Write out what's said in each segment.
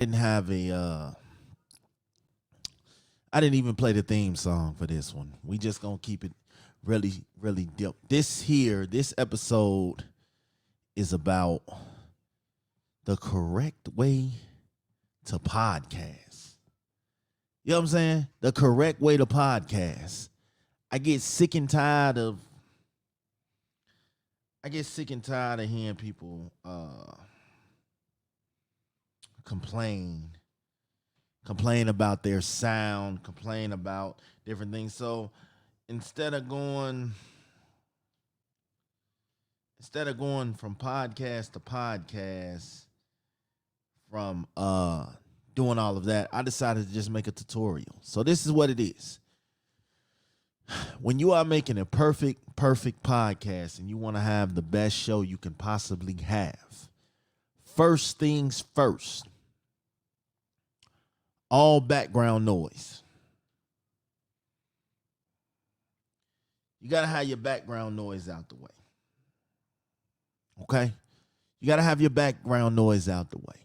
Didn't have a I didn't even play the theme song for this one. We just gonna keep it really, really deep. This episode is about the correct way to podcast. You know what I'm saying? The correct way to podcast. I get sick and tired of hearing people complain about their sound, complain about different things. So instead of going from podcast to podcast, from doing all of that, I decided to just make a tutorial. So this is what it is. When you are making a perfect podcast and you want to have the best show you can possibly have, first things first, all background noise. You got to have your background noise out the way. Okay? You got to have your background noise out the way.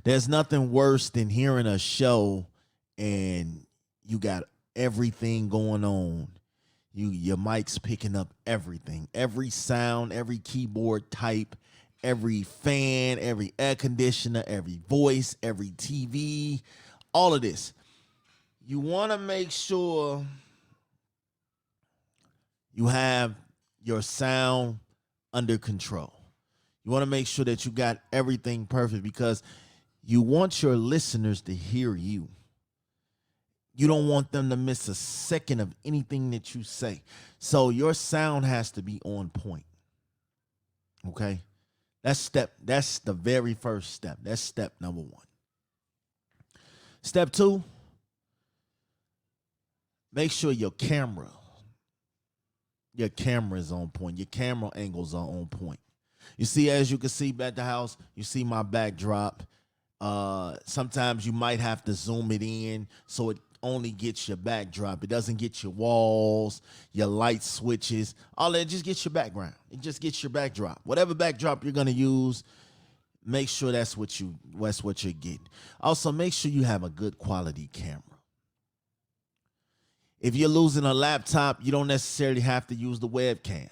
There's nothing worse than hearing a show and you got everything going on. Your mic's picking up everything. Every sound, every keyboard type, every fan, every air conditioner, every voice, every TV, all of this. You want to make sure you have your sound under control. You want to make sure that you got everything perfect because you want your listeners to hear you. You don't want them to miss a second of anything that you say. So your sound has to be on point. Okay? That's the very first step. That's step number 1. Step 2, make sure your camera is on point. Your camera angles are on point. You see, as you can see back the house, you see my backdrop. Sometimes you might have to zoom it in so it only gets your backdrop. It doesn't get your walls, your light switches, all that. Just gets your background. It just gets your backdrop. Whatever backdrop you're gonna use, make sure that's what you're getting. Also, make sure you have a good quality camera. If you're losing a laptop, you don't necessarily have to use the webcam.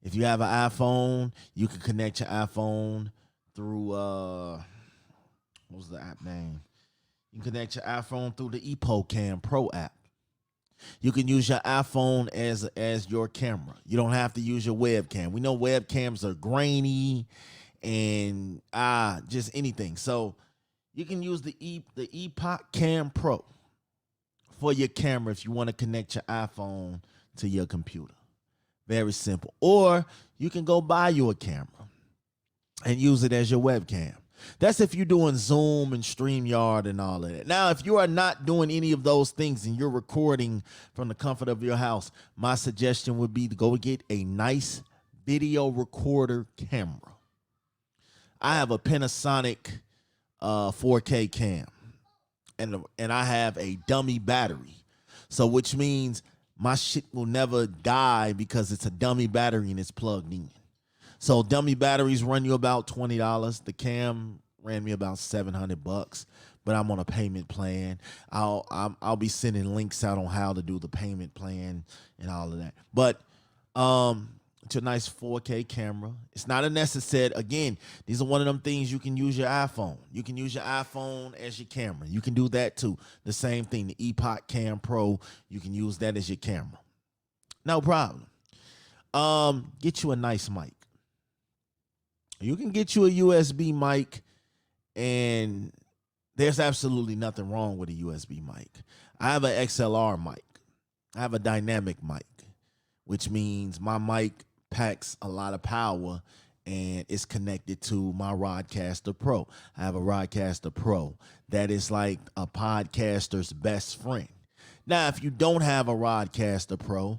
If you have an iPhone, you can connect your iPhone through what was the app name? You can connect your iPhone through the EpoCam Pro app. You can use your iPhone as your camera. You don't have to use your webcam. We know webcams are grainy and just anything. So you can use the EpoCam Pro for your camera if you want to connect your iPhone to your computer. Very simple. Or you can go buy you a camera and use it as your webcam. That's if you're doing Zoom and StreamYard and all of that. Now, if you are not doing any of those things and you're recording from the comfort of your house, my suggestion would be to go get a nice video recorder camera. I have a Panasonic 4K cam, and I have a dummy battery. So which means my shit will never die because it's a dummy battery and it's plugged in. So dummy batteries run you about $20. The cam ran me about $700, but I'm on a payment plan. I'll be sending links out on how to do the payment plan and all of that. But it's a nice 4K camera. It's not a necessary. Again, these are one of them things you can use your iPhone. You can use your iPhone as your camera. You can do that too. The same thing, the EpoCam Pro, you can use that as your camera. No problem. Get you a nice mic. You can get you a USB mic, and there's absolutely nothing wrong with a USB mic. I have an XLR mic. I have a dynamic mic, which means my mic packs a lot of power and it's connected to my Rodecaster Pro. I have a Rodecaster Pro that is like a podcaster's best friend. Now, if you don't have a Rodecaster Pro,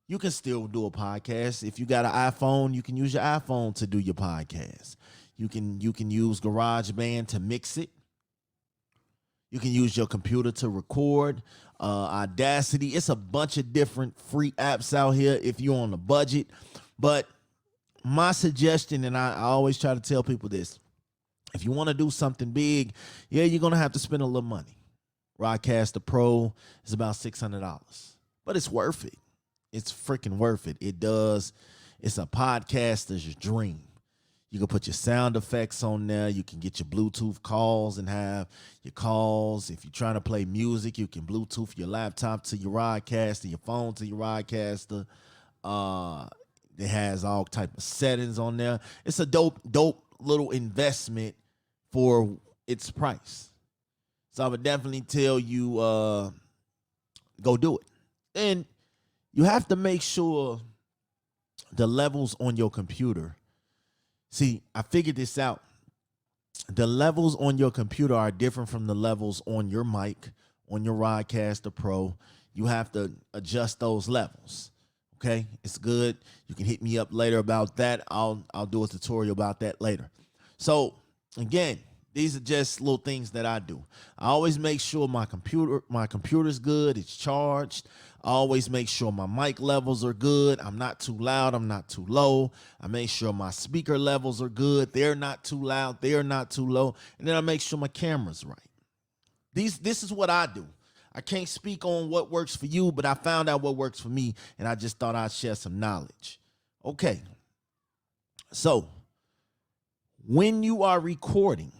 you can still do a podcast. If you got an iPhone, you can use your iPhone to do your podcast. You can use GarageBand to mix it. You can use your computer to record. Audacity. It's a bunch of different free apps out here if you're on a budget. But my suggestion, and I always try to tell people this, If you want to do something big, yeah, you're going to have to spend a little money. Rodecaster Pro is about $600, but it's worth it. It's freaking worth it. It's a podcaster's dream. You can put your sound effects on there. You can get your Bluetooth calls and have your calls. If you're trying to play music, you can Bluetooth your laptop to your Rodecaster, your phone to your Rodecaster. It has all type of settings on there. It's a dope little investment for its price. So I would definitely tell you, go do it. And you have to make sure the levels on your computer. See, I figured this out. The levels on your computer are different from the levels on your mic, on your Rodecaster Pro. You have to adjust those levels. Okay, it's good. You can hit me up later about that. I'll do a tutorial about that later. So again, these are just little things that I do. I always make sure my computer's good, it's charged. I always make sure my mic levels are good. I'm not too loud, I'm not too low. I make sure my speaker levels are good. They're not too loud, they're not too low. And then I make sure my camera's right. This is what I do. I can't speak on what works for you, but I found out what works for me, and I just thought I'd share some knowledge. Okay. So, when you are recording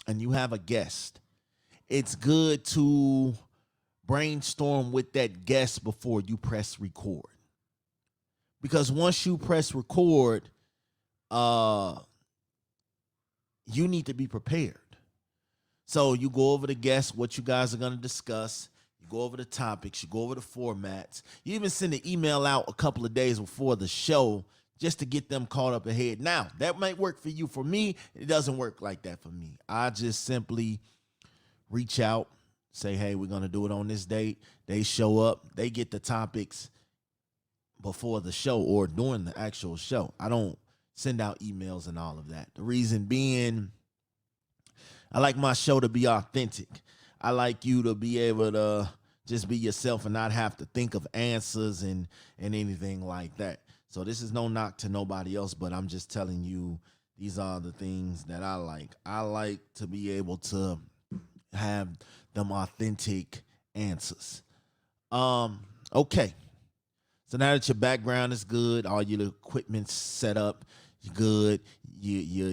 and you have a guest, it's good to brainstorm with that guest before you press record. Because once you press record, you need to be prepared. So you go over the guests, what you guys are going to discuss. You go over the topics. You go over the formats. You even send an email out a couple of days before the show just to get them caught up ahead. Now, that might work for you. For me, it doesn't work like that for me. I just simply reach out, say, hey, we're going to do it on this date. They show up. They get the topics before the show or during the actual show. I don't send out emails and all of that. The reason being, I like my show to be authentic. I like you to be able to just be yourself and not have to think of answers and anything like that. So this is no knock to nobody else, but I'm just telling you, these are the things that I like. I like to be able to have them authentic answers. Okay. So now that your background is good, all your equipment's set up, you're good. Your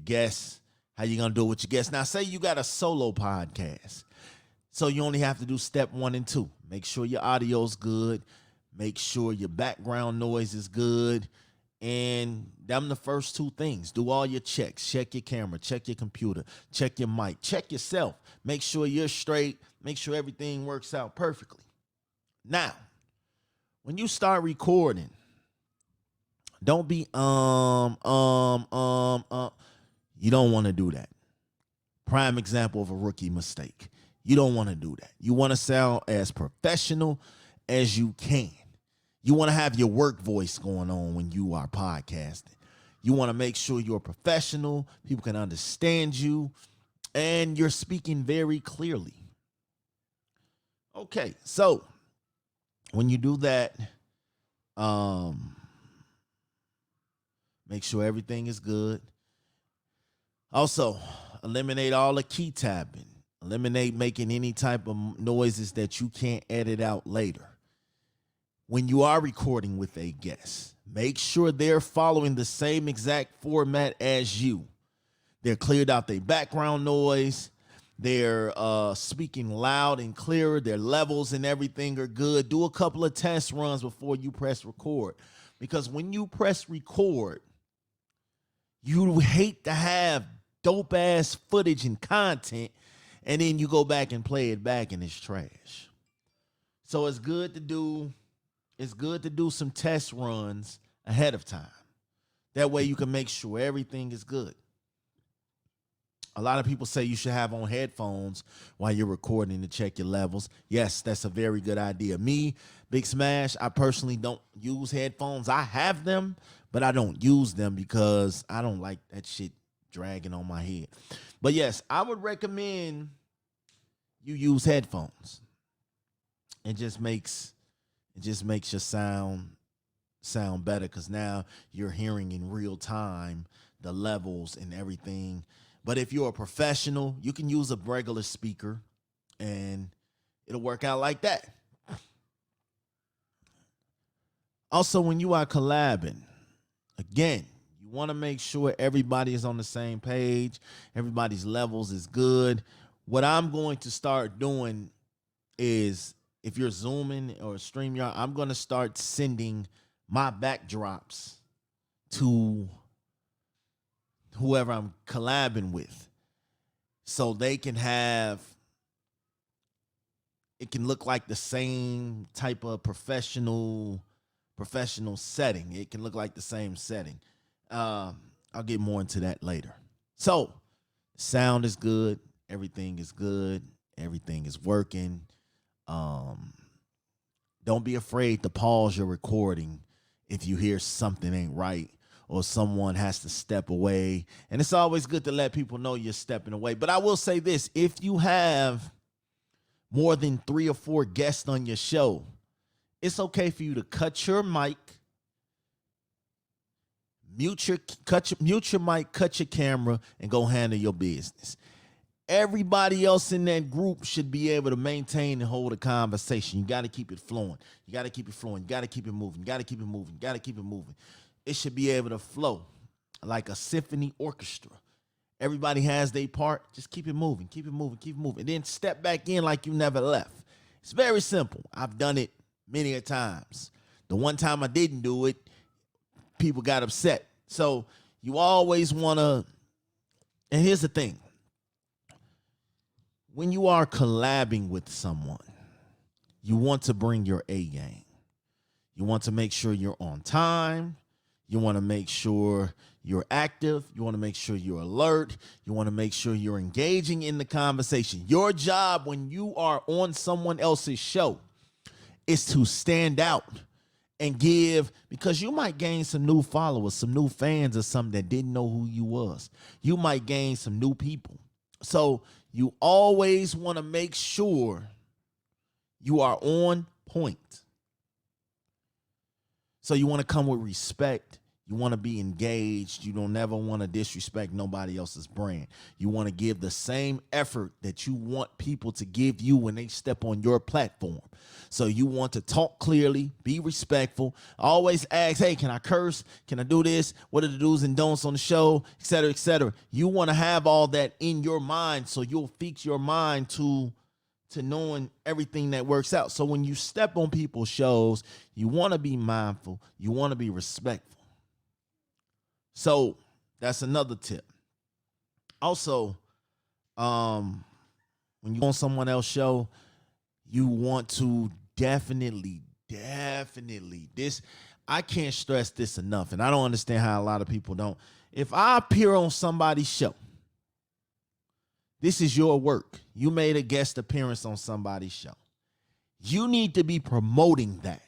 guests. How you gonna do it with your guests? Now, say you got a solo podcast. So you only have to do step 1 and 2. Make sure your audio's good. Make sure your background noise is good. And them the first 2 things. Do all your checks. Check your camera. Check your computer. Check your mic. Check yourself. Make sure you're straight. Make sure everything works out perfectly. Now, when you start recording, don't be You don't want to do that. Prime example of a rookie mistake. You don't want to do that. You want to sound as professional as you can. You want to have your work voice going on when you are podcasting. You want to make sure you're professional, people can understand you, and you're speaking very clearly. Okay, so when you do that, make sure everything is good. Also, eliminate all the key tapping. Eliminate making any type of noises that you can't edit out later. When you are recording with a guest, make sure they're following the same exact format as you. They're cleared out their background noise. They're speaking loud and clearer. Their levels and everything are good. Do a couple of test runs before you press record. Because when you press record, you hate to have dope ass footage and content, and then you go back and play it back and it's trash. So it's good to do some test runs ahead of time. That way you can make sure everything is good. A lot of people say you should have on headphones while you're recording to check your levels. Yes, that's a very good idea. Me, Big Smash, I personally don't use headphones. I have them, but I don't use them because I don't like that shit dragging on my head. But yes, I would recommend you use headphones. It just makes your sound sound better because now you're hearing in real time the levels and everything. But if you're a professional, you can use a regular speaker and it'll work out like that. Also, when you are collabing, again, you want to make sure everybody is on the same page, everybody's levels is good. What I'm going to start doing is, if you're Zooming or StreamYard, I'm going to start sending my backdrops to whoever I'm collabing with so they can have, it can look like the same type of professional setting. It can look like the same setting. I'll get more into that later. So, sound is good. Everything is good. Everything is working. Don't be afraid to pause your recording if you hear something ain't right or someone has to step away. And it's always good to let people know you're stepping away. But I will say this, if you have more than 3 or 4 guests on your show, it's okay for you to cut your mic, mute your mic, cut your camera, and go handle your business. Everybody else in that group should be able to maintain and hold a conversation. You got to keep it flowing. You got to keep it flowing. You got to keep it moving. You got to keep it moving. You got to keep it moving. It should be able to flow like a symphony orchestra. Everybody has their part. Just keep it moving. Keep it moving. Keep it moving. And then step back in like you never left. It's very simple. I've done it many a times. The one time I didn't do it, people got upset. So you always want to, and here's the thing. When you are collabing with someone, you want to bring your A game. You want to make sure you're on time. You want to make sure you're active. You want to make sure you're alert. You want to make sure you're engaging in the conversation. Your job when you are on someone else's show is to stand out and give, because you might gain some new followers, some new fans or something that didn't know who you was. You might gain some new people. So you always want to make sure you are on point. So you want to come with respect. You want to be engaged. You don't never want to disrespect nobody else's brand. You want to give the same effort that you want people to give you when they step on your platform. So you want to talk clearly, be respectful, always ask, hey, can I curse? Can I do this? What are the do's and don'ts on the show? Et cetera, et cetera. You want to have all that in your mind so you'll fix your mind to knowing everything that works out. So when you step on people's shows, you want to be mindful. You want to be respectful. So that's another tip. Also, when you on someone else's show, you want to definitely, this, I can't stress this enough, and I don't understand how a lot of people don't. If I appear on somebody's show, this is your work. You made a guest appearance on somebody's show. You need to be promoting that.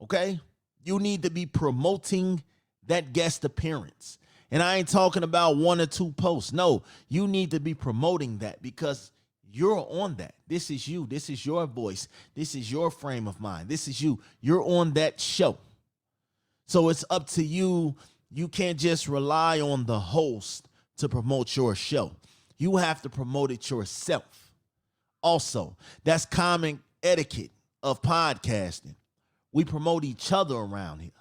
Okay? You need to be promoting that guest appearance. And I ain't talking about 1 or 2 posts. No, you need to be promoting that because you're on that. This is you. This is your voice. This is your frame of mind. This is you. You're on that show. So it's up to you. You can't just rely on the host to promote your show. You have to promote it yourself. Also, that's common etiquette of podcasting. We promote each other around here.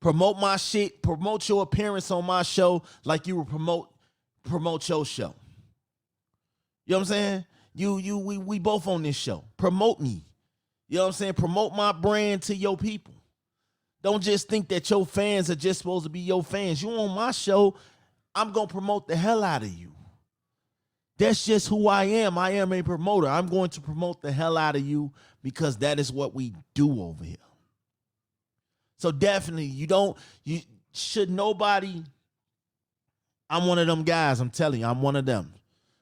Promote my shit, promote your appearance on my show like you would promote your show. You know what I'm saying? We both on this show. Promote me. You know what I'm saying? Promote my brand to your people. Don't just think that your fans are just supposed to be your fans. You on my show, I'm going to promote the hell out of you. That's just who I am. I am a promoter. I'm going to promote the hell out of you because that is what we do over here. So definitely, I'm one of them guys. I'm telling you, I'm one of them.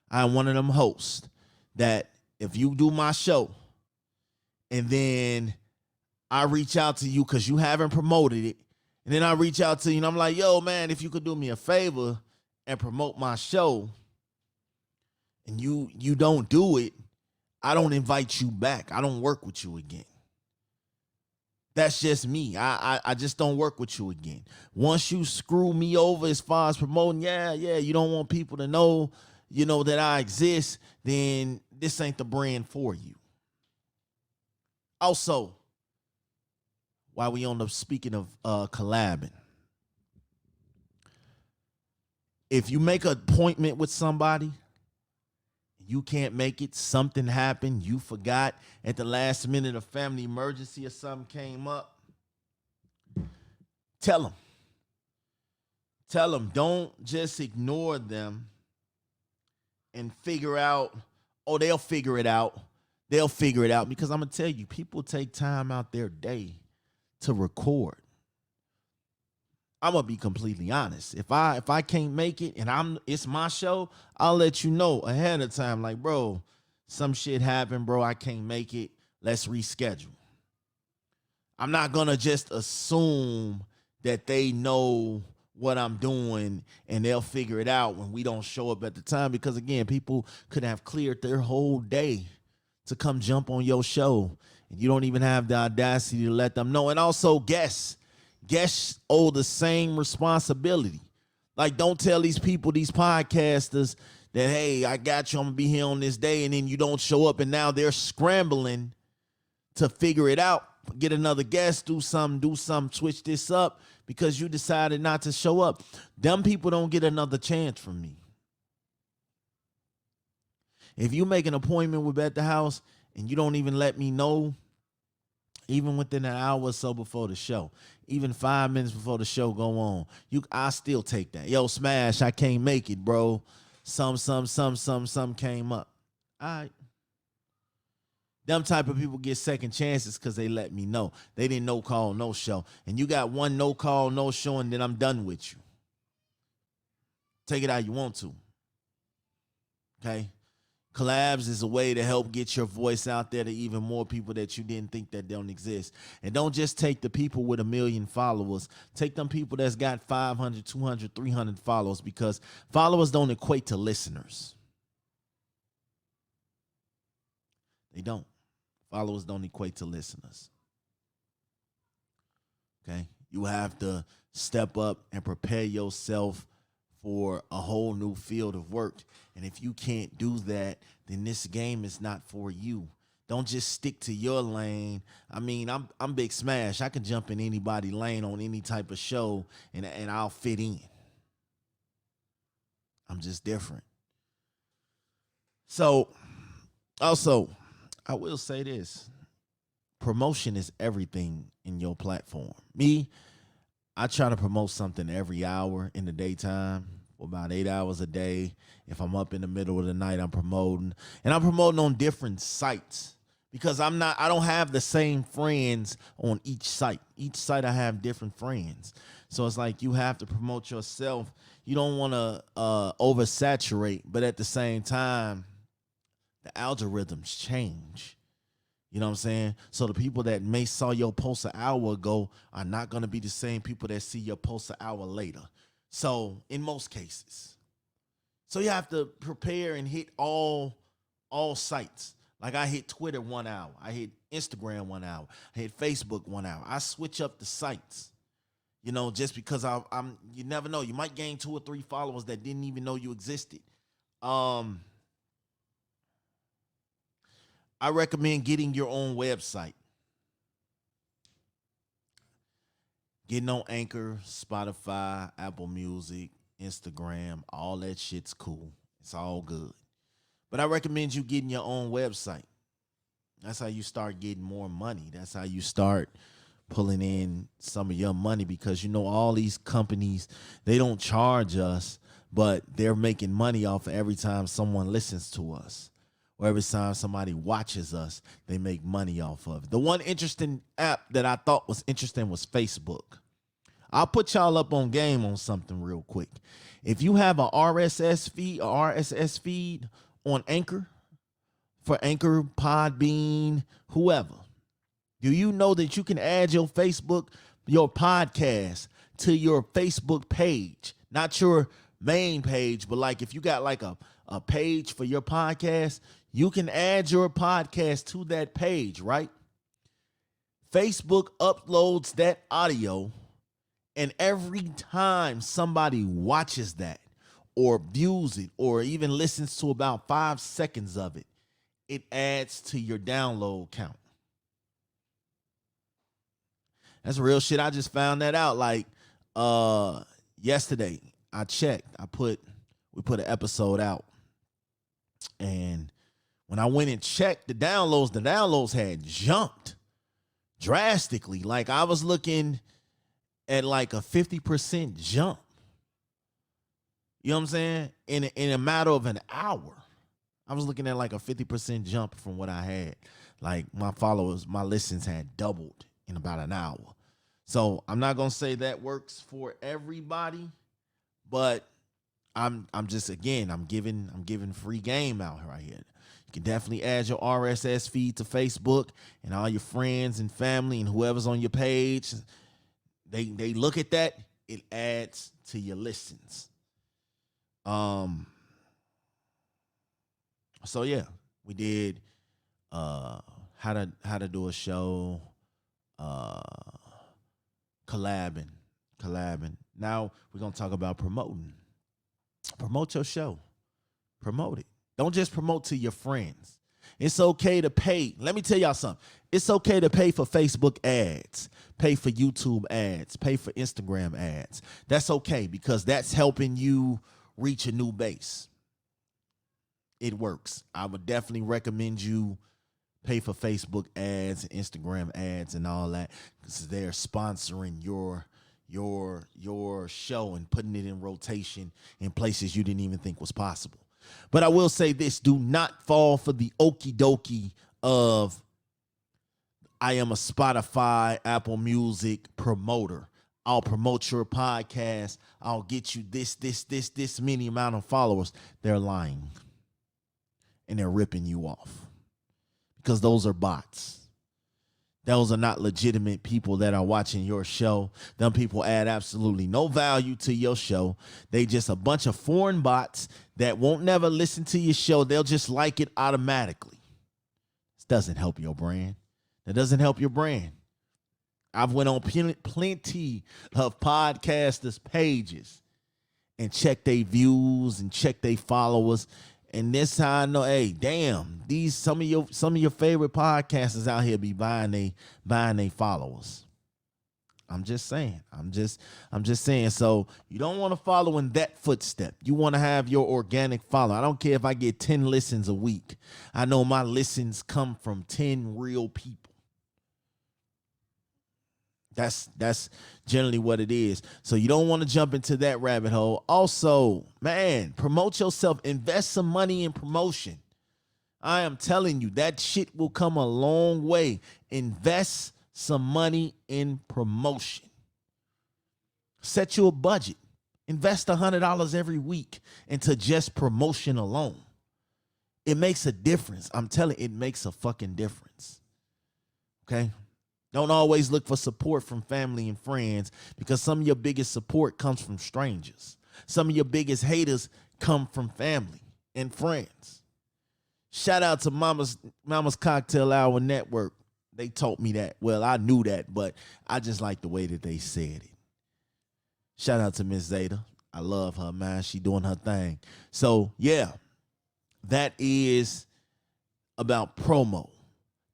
I'm one of them hosts that if you do my show and then I reach out to you because you haven't promoted it, and then I reach out to you and I'm like, yo, man, if you could do me a favor and promote my show and you don't do it, I don't invite you back. I don't work with you again. That's just me. I just don't work with you again. Once you screw me over as far as promoting, yeah, you don't want people to know, that I exist, then this ain't the brand for you. Also, while we on the speaking of collabing, if you make an appointment with somebody, you can't make it, something happened, you forgot at the last minute, a family emergency or something came up, tell them. Tell them, don't just ignore them and figure out, oh, they'll figure it out. They'll figure it out. Because I'm going to tell you, people take time out their day to record. I'm going to be completely honest. If I can't make it and it's my show, I'll let you know ahead of time. Like, bro, some shit happened, bro. I can't make it. Let's reschedule. I'm not going to just assume that they know what I'm doing and they'll figure it out when we don't show up at the time. Because again, people could have cleared their whole day to come jump on your show and you don't even have the audacity to let them know. And also guests owe the same responsibility. Like, don't tell these people, these podcasters, that, hey, I got you, I'm gonna be here on this day, and then you don't show up and now they're scrambling to figure it out, get another guest, do something, switch this up because you decided not to show up. Them people don't get another chance from me. If you make an appointment with at the house and you don't even let me know, even within an hour or so before the show, even 5 minutes before the show go on, I still take that. Yo, Smash, I can't make it, bro. Some came up. All right. Them type of people get second chances because they let me know. They didn't no call, no show. And you got one no call, no show, and then I'm done with you. Take it how you want to. Okay? Collabs is a way to help get your voice out there to even more people that you didn't think that don't exist. And don't just take the people with 1 million followers. Take them people that's got 500, 200, 300 followers, because followers don't equate to listeners. They don't. Followers don't equate to listeners. Okay? You have to step up and prepare yourself for a whole new field of work. And if you can't do that, then this game is not for you. Don't just stick to your lane. I mean, I'm Big Smash. I can jump in anybody's lane on any type of show and I'll fit in. I'm just different. So, also, I will say this. Promotion is everything in your platform. Me, I try to promote something every hour in the daytime for about 8 hours a day. If I'm up in the middle of the night, I'm promoting. And I'm promoting on different sites because I don't have the same friends on each site. Each site I have different friends. So it's like you have to promote yourself. You don't want to oversaturate, but at the same time, the algorithms change. You know what I'm saying? So the people that may saw your post an hour ago are not going to be the same people that see your post an hour later. So in most cases. So you have to prepare and hit all sites. Like I hit Twitter 1 hour. I hit Instagram 1 hour. I hit Facebook 1 hour. I switch up the sites. You know, just because I'm you never know. You might gain 2 or 3 followers that didn't even know you existed. I recommend getting your own website. Getting on Anchor, Spotify, Apple Music, Instagram, all that shit's cool. It's all good. But I recommend you getting your own website. That's how you start getting more money. That's how you start pulling in some of your money, because all these companies, they don't charge us, but they're making money off of every time someone listens to us. Or every time somebody watches us, they make money off of it. The one interesting app that I thought was interesting was Facebook. I'll put y'all up on game on something real quick. If you have a RSS feed on Anchor, for Anchor, Podbean, whoever, do you know that you can add your podcast to your Facebook page? Not your main page, but like if you got like a page for your podcast, you can add your podcast to that page, right? Facebook uploads that audio, and every time somebody watches that or views it or even listens to about 5 seconds of it, it adds to your download count. That's real shit. I just found that out like yesterday. I checked. We put an episode out. And when I went and checked the downloads had jumped drastically. Like I was looking at like a 50% jump. You know what I'm saying? In a matter of an hour. I was looking at like a 50% jump from what I had. Like my listens had doubled in about an hour. So I'm not gonna say that works for everybody, but I'm giving free game out right here. You can definitely add your RSS feed to Facebook, and all your friends and family and whoever's on your page, they look at that, it adds to your listens. So yeah, we did how to do a show, collabing. Now we're gonna talk about promoting. Promote your show. Promote it. Don't just promote to your friends. It's okay to pay. Let me tell y'all something. It's okay to pay for Facebook ads, pay for YouTube ads, pay for Instagram ads. That's okay because that's helping you reach a new base. It works. I would definitely recommend you pay for Facebook ads, Instagram ads, and all that because they're sponsoring your show and putting it in rotation in places you didn't even think was possible. But I will say this, do not fall for the okie dokie of I am a Spotify, Apple Music promoter. I'll promote your podcast. I'll get you this many amount of followers. They're lying. And they're ripping you off. Because those are bots. Those are not legitimate people that are watching your show. Them people add absolutely no value to your show. They just a bunch of foreign bots that won't never listen to your show. They'll just like it automatically. This doesn't help your brand. That doesn't help your brand. I've went on plenty of podcasters' pages and checked their views and checked their followers. And this how I know, hey, damn, these some of your favorite podcasters out here be buying they followers. I'm just saying. I'm just saying. So you don't want to follow in that footstep. You want to have your organic follow. I don't care if I get 10 listens a week. I know my listens come from 10 real people. That's generally what it is. So you don't want to jump into that rabbit hole. Also, man, promote yourself. Invest some money in promotion. I am telling you, that shit will come a long way. Invest some money in promotion. Set you a budget. Invest $100 every week into just promotion alone. It makes a difference. I'm telling you, it makes a fucking difference. Okay? Don't always look for support from family and friends because some of your biggest support comes from strangers. Some of your biggest haters come from family and friends. Shout out to Mama's Cocktail Hour Network. They taught me that. Well, I knew that, but I just like the way that they said it. Shout out to Miss Zeta. I love her, man. She doing her thing. So, yeah, that is about promo.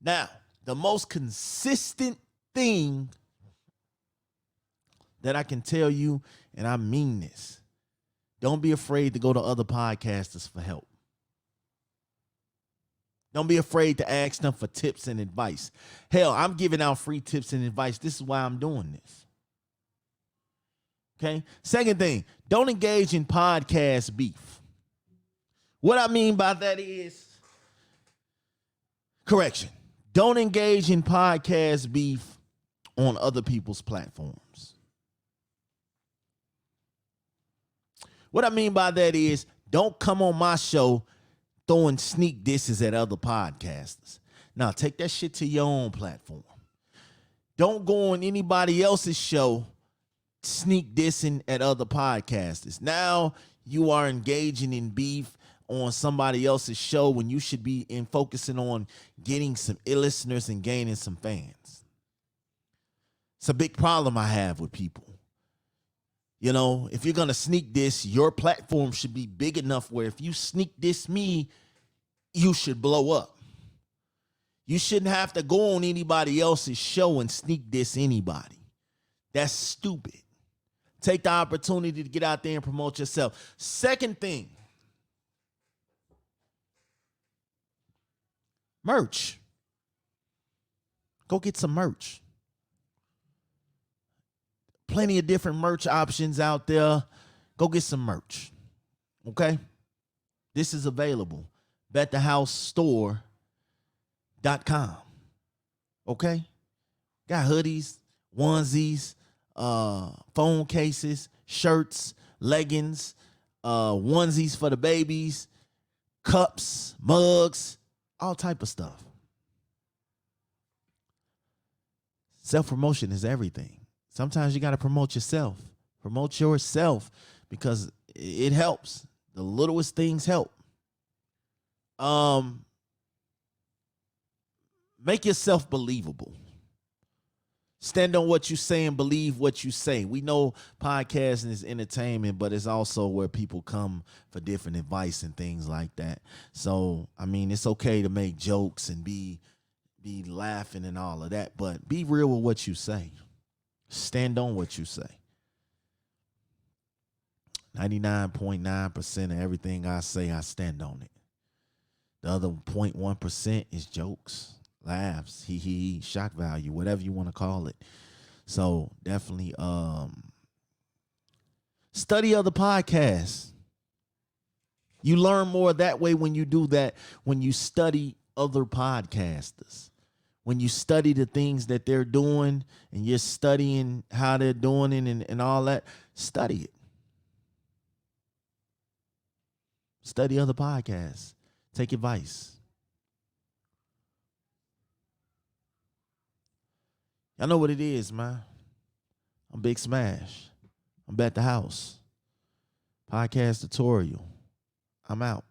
Now, the most consistent thing that I can tell you, and I mean this, don't be afraid to go to other podcasters for help. Don't be afraid to ask them for tips and advice. Hell, I'm giving out free tips and advice. This is why I'm doing this. Okay? Second thing, don't engage in podcast beef. What I mean by that is, correction. Don't engage in podcast beef on other people's platforms. What I mean by that is, don't come on my show throwing sneak disses at other podcasters. Now, take that shit to your own platform. Don't go on anybody else's show sneak dissing at other podcasters. Now you are engaging in beef on somebody else's show when you should be focusing on getting some listeners and gaining some fans. It's a big problem I have with people. You know, if you're going to sneak this, your platform should be big enough where if you sneak this me, you should blow up. You shouldn't have to go on anybody else's show and sneak this anybody. That's stupid. Take the opportunity to get out there and promote yourself. Second thing, merch. Go get some merch. Plenty of different merch options out there. Go get some merch. Okay? This is available. BetTheHouseStore.com. Okay? Got hoodies, onesies, phone cases, shirts, leggings, onesies for the babies, cups, mugs, all type of stuff. Self-promotion is everything. Sometimes you got to promote yourself. Promote yourself because it helps. The littlest things help. Make yourself believable. Stand on what you say and believe what you say. We know podcasting is entertainment, but it's also where people come for different advice and things like that. So, I mean, it's okay to make jokes and be laughing and all of that, but be real with what you say. Stand on what you say. 99.9% of everything I say, I stand on it. The other 0.1% is jokes, laughs, hee, shock value, whatever you want to call it. So definitely study other podcasts. You learn more that way when you do that, when you study other podcasters. When you study the things that they're doing and you're studying how they're doing it and all that, study it. Study other podcasts. Take advice. Y'all know what it is, man. I'm Big Smash. I'm at the house. Podcast tutorial. I'm out.